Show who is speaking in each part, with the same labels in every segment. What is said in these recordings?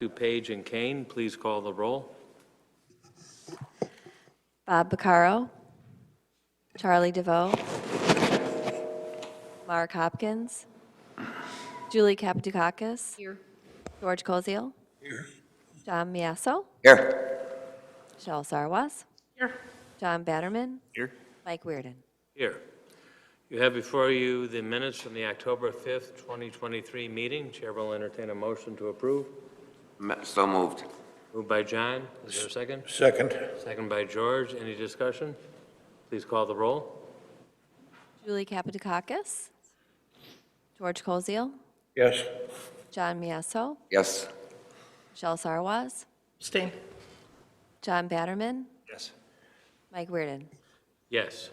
Speaker 1: To Page and Kane, please call the roll.
Speaker 2: Bob Beccaro, Charlie DeVoe, Mark Hopkins, Julie Kapatukakis. Here. George Koziel. Here. John Miasso.
Speaker 3: Here.
Speaker 2: Michelle Sarwas.
Speaker 1: Here.
Speaker 2: John Batterman.
Speaker 3: Here.
Speaker 2: Mike Weirden.
Speaker 1: Here. You have before you the minutes from the October 5th, 2023 meeting. Chair will entertain a motion to approve.
Speaker 3: So moved.
Speaker 1: Moved by John. Is there a second?
Speaker 4: Second.
Speaker 1: Second by George. Any discussion? Please call the roll.
Speaker 2: Julie Kapatukakis. George Koziel.
Speaker 4: Yes.
Speaker 2: John Miasso.
Speaker 3: Yes.
Speaker 2: Michelle Sarwas.
Speaker 4: Abstain.
Speaker 2: John Batterman.
Speaker 4: Yes.
Speaker 2: Mike Weirden.
Speaker 1: Yes.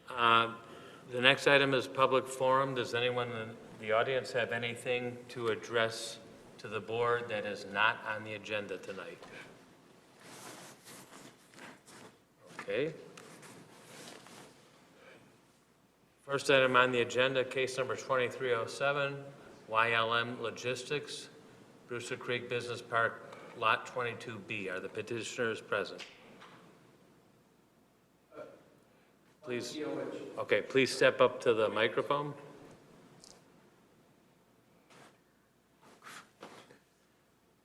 Speaker 1: The next item is public forum. Does anyone in the audience have anything to address to the board that is not on the agenda tonight? Okay. First item on the agenda, case number 2307, YLM Logistics, Brewster Creek Business Park, Lot 22B. Are the petitioners present? Please, okay, please step up to the microphone.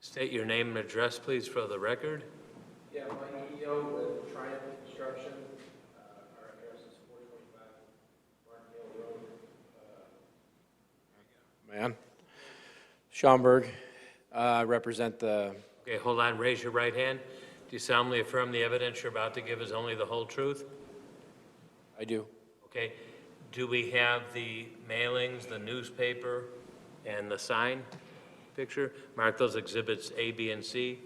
Speaker 1: State your name and address, please, for the record.
Speaker 5: Yeah, Mike EO with Triumph Construction. Our address is 425 Martindale Road.
Speaker 6: Man. Schaumburg, I represent the,
Speaker 1: Okay, hold on, raise your right hand. Do you solemnly affirm the evidence you're about to give is only the whole truth?
Speaker 6: I do.
Speaker 1: Okay, do we have the mailings, the newspaper, and the sign picture? Mark those exhibits A, B, and C.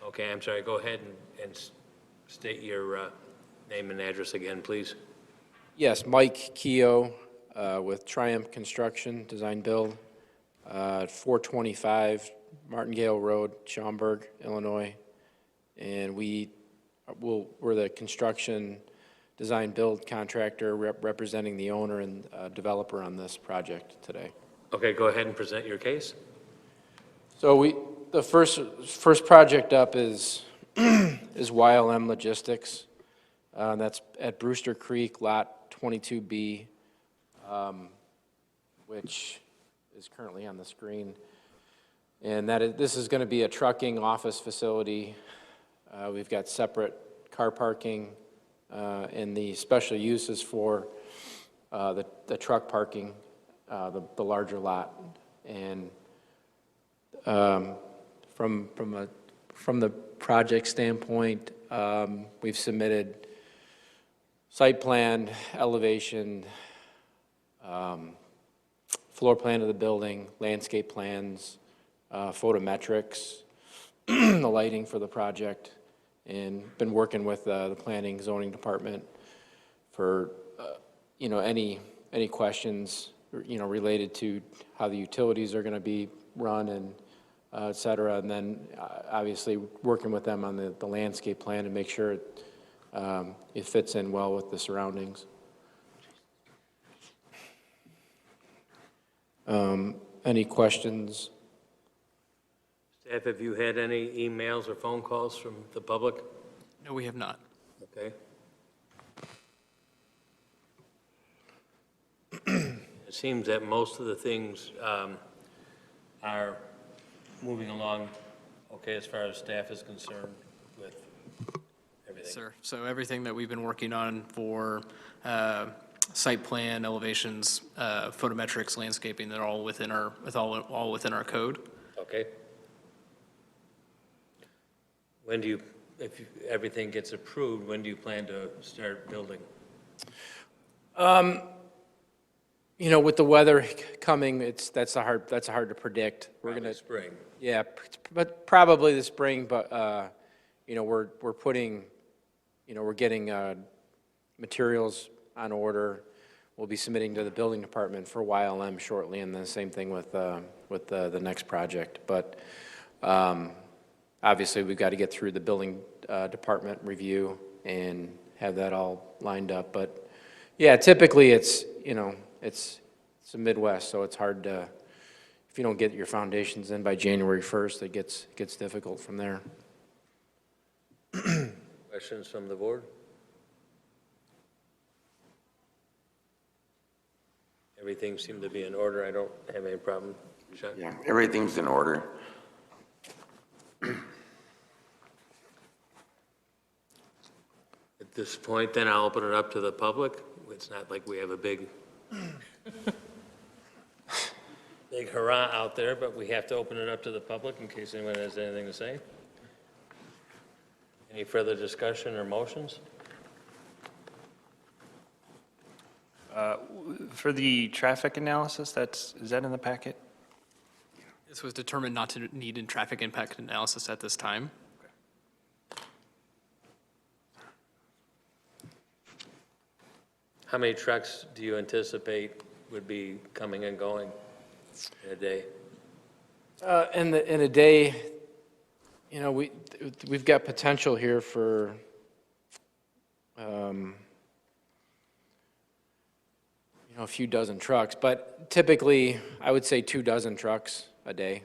Speaker 1: Okay, I'm sorry, go ahead and state your name and address again, please.
Speaker 6: Yes, Mike Keogh with Triumph Construction, Design Build, 425 Martindale Road, Schaumburg, Illinois. And we're the construction design build contractor representing the owner and developer on this project today.
Speaker 1: Okay, go ahead and present your case.
Speaker 6: So the first project up is is YLM Logistics. That's at Brewster Creek, Lot 22B, which is currently on the screen. And this is going to be a trucking office facility. We've got separate car parking, and the special uses for the truck parking, the larger lot. And from the project standpoint, we've submitted site plan, elevation, floor plan of the building, landscape plans, photometrics, the lighting for the project, and been working with the planning zoning department for any questions related to how the utilities are going to be run and et cetera, and then obviously working with them on the landscape plan to make sure it fits in well with the surroundings. Any questions?
Speaker 1: Staff, have you had any emails or phone calls from the public?
Speaker 7: No, we have not.
Speaker 1: Okay. It seems that most of the things are moving along okay as far as staff is concerned with everything.
Speaker 7: Sir, so everything that we've been working on for site plan, elevations, photometrics, landscaping, they're all within all within our code.
Speaker 1: Okay. When do you, if everything gets approved, when do you plan to start building?
Speaker 6: With the weather coming, that's hard to predict. We're
Speaker 1: Probably
Speaker 6: gonna
Speaker 1: spring.
Speaker 6: Yeah, but probably the spring. But we're putting, we're getting materials on order. We'll be submitting to the building department for YLM shortly, and the same thing with the next project. But obviously, we've got to get through the building department review and have that all lined up. But yeah, typically it's the Midwest, so it's hard to. you don't get your foundations in by January 1st, it gets difficult from there.
Speaker 1: Questions from the board? Everything seemed to be in order. I don't have any problem. Sean?
Speaker 3: Yeah, everything's in order.
Speaker 1: At this point, then I'll open it up to the public. It's not like we have a big hurrah out there, but we have to open it up to the public in case anyone has anything to say. Any further discussion or motions?
Speaker 4: For the traffic analysis, is that in the packet?
Speaker 7: This was determined not to need a traffic impact analysis at this time.
Speaker 1: How many trucks do you anticipate would be coming and going in a day?
Speaker 6: In a day, you know, we've got potential here for, a few dozen trucks, but typically, I would say 24 trucks a day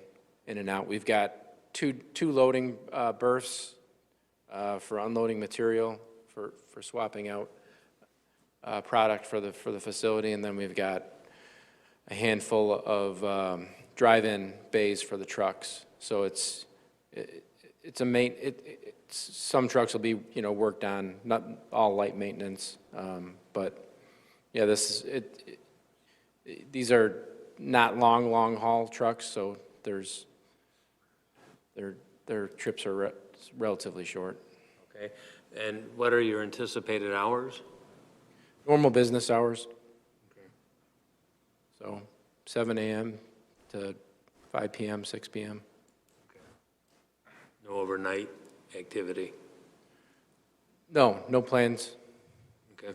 Speaker 6: in and out. We've got two loading berths for unloading material, for swapping out product for the facility, and then we've got a handful of drive-in bays for the trucks. So some trucks will be, worked on, not all light maintenance, but yeah, these are not long haul trucks, so their trips are relatively short.
Speaker 1: Okay, and what are your anticipated hours?
Speaker 6: Normal business hours. So 7 a.m. to 5 p.m., 6 p.m.
Speaker 1: No overnight activity?
Speaker 6: No plans.
Speaker 1: Okay.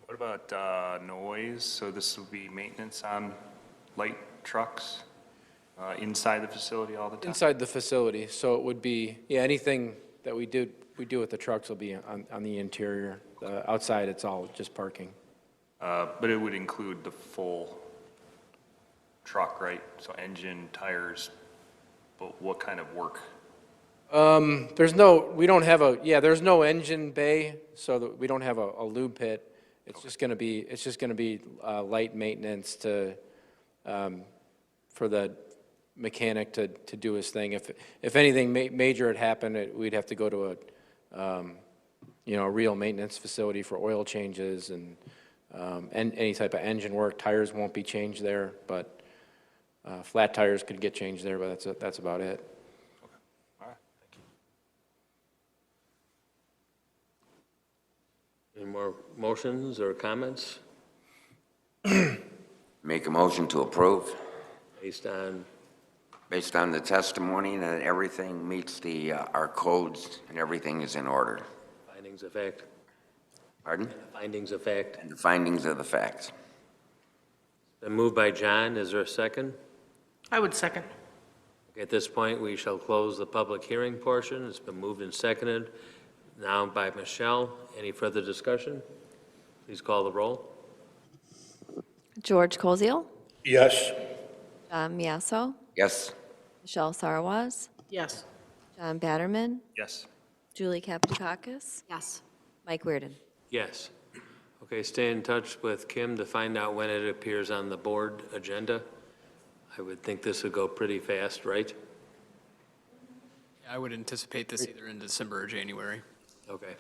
Speaker 4: What about noise? So this will be maintenance on light trucks inside the facility all the time?
Speaker 6: Inside the facility, so it would be, anything that we do with the trucks will be on the interior. Outside, it's all just parking.
Speaker 4: But it would include the full truck, right? So engine, tires, but what kind of work?
Speaker 6: There's no engine bay, so that we don't have a lube pit. It's just going to be light maintenance for the mechanic to do his thing. If anything major had happened, we'd have to go to a real maintenance facility for oil changes and any type of engine work. Tires won't be changed there, but flat tires could get changed there, but that's about it.
Speaker 4: All right, thank you.
Speaker 1: Any more motions or comments
Speaker 3: Make a motion to approve
Speaker 1: based on,
Speaker 3: based on the testimony that everything meets our codes and everything is in order.
Speaker 1: findings of fact?
Speaker 3: Pardon?
Speaker 1: Findings of fact.
Speaker 3: And the findings of the facts.
Speaker 1: Been moved by John. Is there a second?
Speaker 8: I would second.
Speaker 1: Okay, at this point, we shall close the public hearing portion. It's been moved and seconded. Now by Michelle. Any further discussion? Please call the roll.
Speaker 2: George Koziel,
Speaker 9: Yes.
Speaker 2: John Miasso,
Speaker 3: Yes?
Speaker 2: Michelle Sarwaz,
Speaker 8: Yes.
Speaker 2: John Batterman,
Speaker 4: Yes.
Speaker 2: Julie Kapdakakis,
Speaker 8: Yes.
Speaker 2: Mike Reardon.
Speaker 1: Yes. Okay, stay in touch with Kim to find out when it appears on the board agenda. I would think this would go pretty fast, right?
Speaker 7: I would anticipate this either in December or January.
Speaker 1: Okay.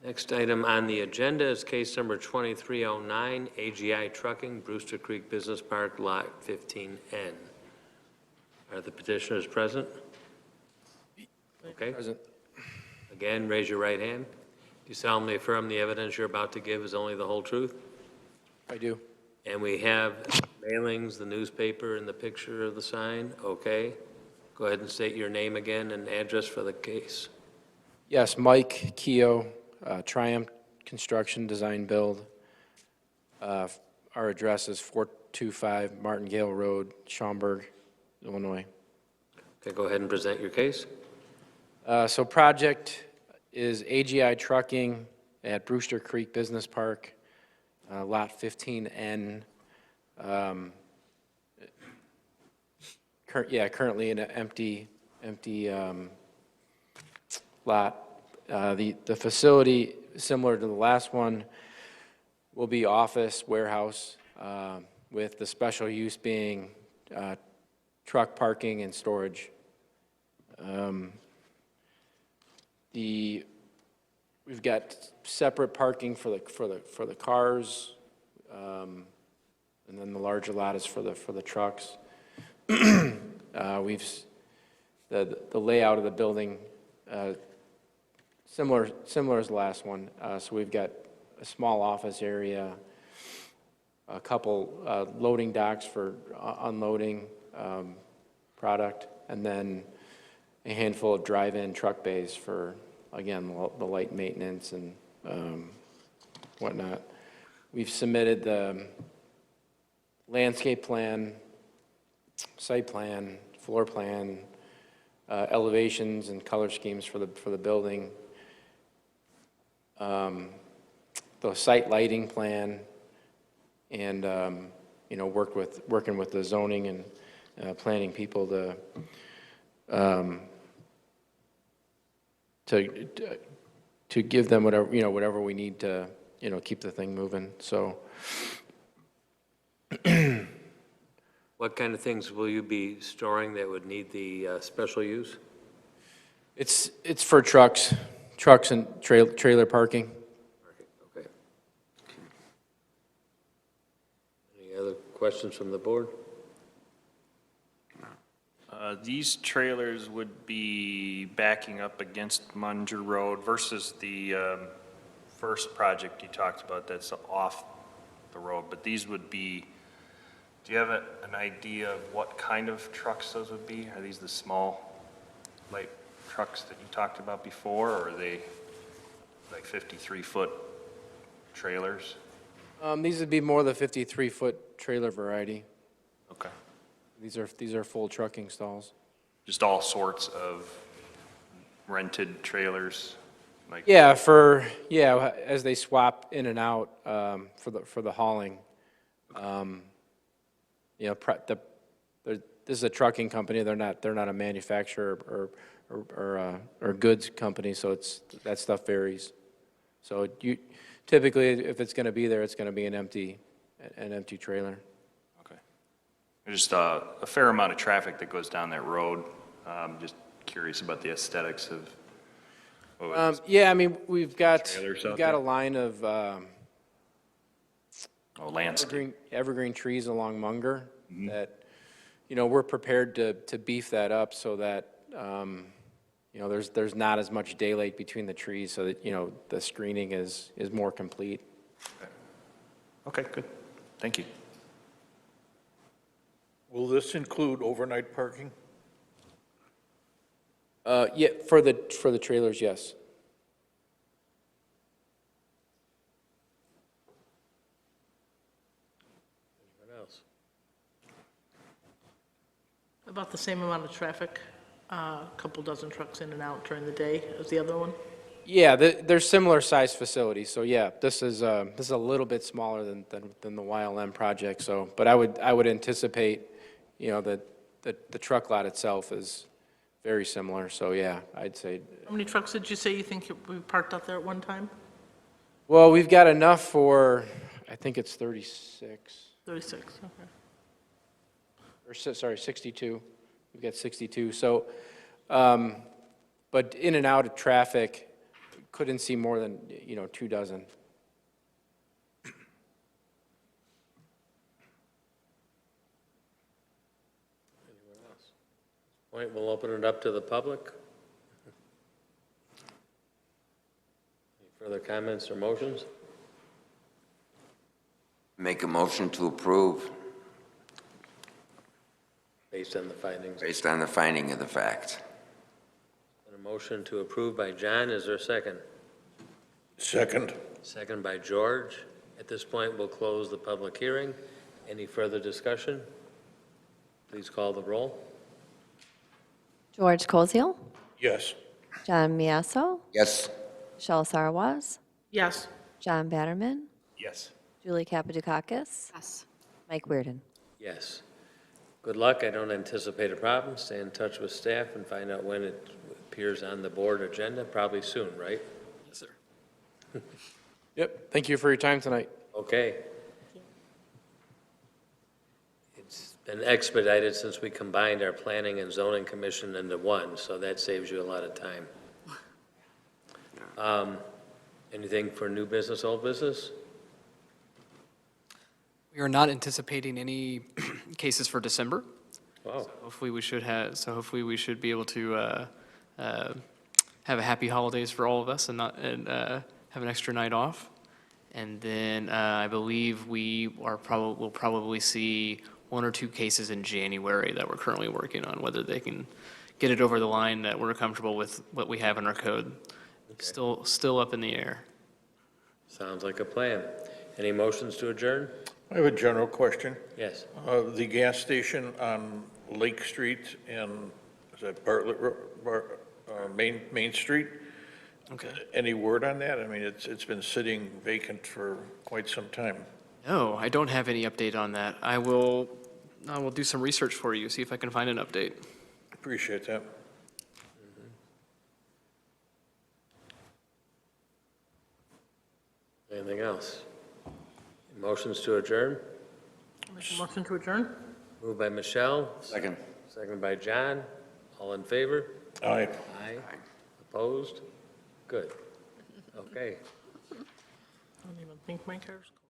Speaker 1: Next item on the agenda is case number 2309, AGI Trucking, Brewster Creek Business Park, Lot 15N. Are the petitioners present? Okay.
Speaker 6: Present.
Speaker 1: Again, raise your right hand. Do you solemnly affirm the evidence you're about to give is only the whole truth?
Speaker 6: I do.
Speaker 1: And we have mailings, the newspaper, and the picture of the sign? Okay. Go ahead and state your name again and address for the case.
Speaker 6: Yes, Mike Keough, Triumph Construction Design Build. Our address is 425 Martingale Road, Schaumburg, Illinois.
Speaker 1: Okay, go ahead and present your case.
Speaker 6: So project is AGI Trucking at Brewster Creek Business Park, Lot 15N. Currently in an empty lot. The facility, similar to the last one, will be office, warehouse, with the special use being truck parking and storage. We've got separate parking for the cars, and then the larger lot is for the trucks. The layout of the building, similar as the last one. So we've got a small office area, a couple loading docks for unloading product, and then a handful of drive-in truck bays for, again, the light maintenance and whatnot. We've submitted the landscape plan, site plan, floor plan, elevations and color schemes for the building, the site lighting plan, and working with the zoning and planning people to give them whatever we need to keep the thing moving. So.
Speaker 1: What kind of things will you be storing that would need the special use?
Speaker 6: It's for trucks and trailer parking.
Speaker 1: Okay. Any other questions from the board?
Speaker 4: These trailers would be backing up against Munger Road versus the first project you talked about that's off the road, but these would be, do you have an idea of what kind of trucks those would be? Are these the small, light trucks that you talked about before, or are they like 53-foot trailers?
Speaker 6: These would be more the 53-foot trailer variety.
Speaker 4: Okay.
Speaker 6: These are full trucking stalls.
Speaker 4: Just all sorts of rented trailers? Like
Speaker 6: As they swap in and out for the hauling. This is a trucking company. They're not a manufacturer or goods company. So that stuff varies. So typically, if it's going to be there, it's going to be an empty trailer.
Speaker 4: Okay. There's just a fair amount of traffic that goes down that road. Just curious about the aesthetics of.
Speaker 6: We've got
Speaker 4: Trailers out
Speaker 6: a
Speaker 4: there?
Speaker 6: line of
Speaker 4: Landscape.
Speaker 6: evergreen trees along Munger that, we're prepared to beef that up so that, there's not as much daylight between the trees so that, the screening is more complete.
Speaker 4: Okay, good. Thank you.
Speaker 8: Will this include overnight parking?
Speaker 6: For the trailers, yes.
Speaker 1: Anyone else?
Speaker 9: About the same amount of traffic, a couple dozen trucks in and out during the day as the other one?
Speaker 6: Yeah, they're similar sized facilities, so yeah, this is a little bit smaller than the YLM project, so, but I would anticipate, that the truck lot itself is very similar, so yeah, I'd say.
Speaker 9: How many trucks did you say you think we parked out there at one time?
Speaker 6: Well, we've got enough for, I think it's 36,
Speaker 9: 36, okay.
Speaker 6: or, sorry, 62. We've got 62, so, but in and out of traffic, couldn't see more than, 2 dozen.
Speaker 1: Anyone else? Point, we'll open it up to the public. Any further comments or motions?
Speaker 3: Make a motion to approve
Speaker 1: Based on the findings.
Speaker 3: based on the finding of the facts.
Speaker 1: A motion to approve by John, is there a second?
Speaker 8: Second.
Speaker 1: Second by George. At this point, we'll close the public hearing. Any further discussion? Please call the roll.
Speaker 2: George Koziel,
Speaker 8: Yes.
Speaker 2: John Miasso,
Speaker 3: Yes,
Speaker 2: Michelle Sarwaz,
Speaker 9: Yes.
Speaker 2: John Batterman,
Speaker 4: Yes.
Speaker 2: Julie Kapitokakis,
Speaker 10: Yes.
Speaker 2: Mike Weirden.
Speaker 1: Yes. Good luck. I don't anticipate a problem. Stay in touch with staff and find out when it appears on the board agenda, probably soon, right?
Speaker 7: Yes, sir.
Speaker 6: Yep, thank you for your time tonight.
Speaker 1: Okay. It's been expedited since we combined our planning and zoning commission into one, so that saves you a lot of time. Anything for new business, old business?
Speaker 7: We are not anticipating any cases for December.
Speaker 1: Wow.
Speaker 7: Hopefully we should be able to have a happy holidays for all of us and have an extra night off. And then I believe we'll probably see 1 or 2 cases in January that we're currently working on, whether they can get it over the line that we're comfortable with what we have in our code. Still up in the air.
Speaker 1: Sounds like a plan. Any motions to adjourn?
Speaker 8: I have a general question.
Speaker 1: Yes.
Speaker 8: The gas station on Lake Street and, is that Bartlett, Main Street?
Speaker 7: Okay.
Speaker 8: Any word on that? I mean, it's been sitting vacant for quite some time.
Speaker 7: No, I don't have any update on that. I will do some research for you, see if I can find an update.
Speaker 8: Appreciate that.
Speaker 1: Anything else? Motions to adjourn?
Speaker 9: Make a motion to adjourn?
Speaker 1: Moved by Michelle,
Speaker 3: Second.
Speaker 1: seconded by John. All in favor?
Speaker 8: Aye.
Speaker 1: Aye. Opposed? Good. Okay.
Speaker 9: I don't even think my car's.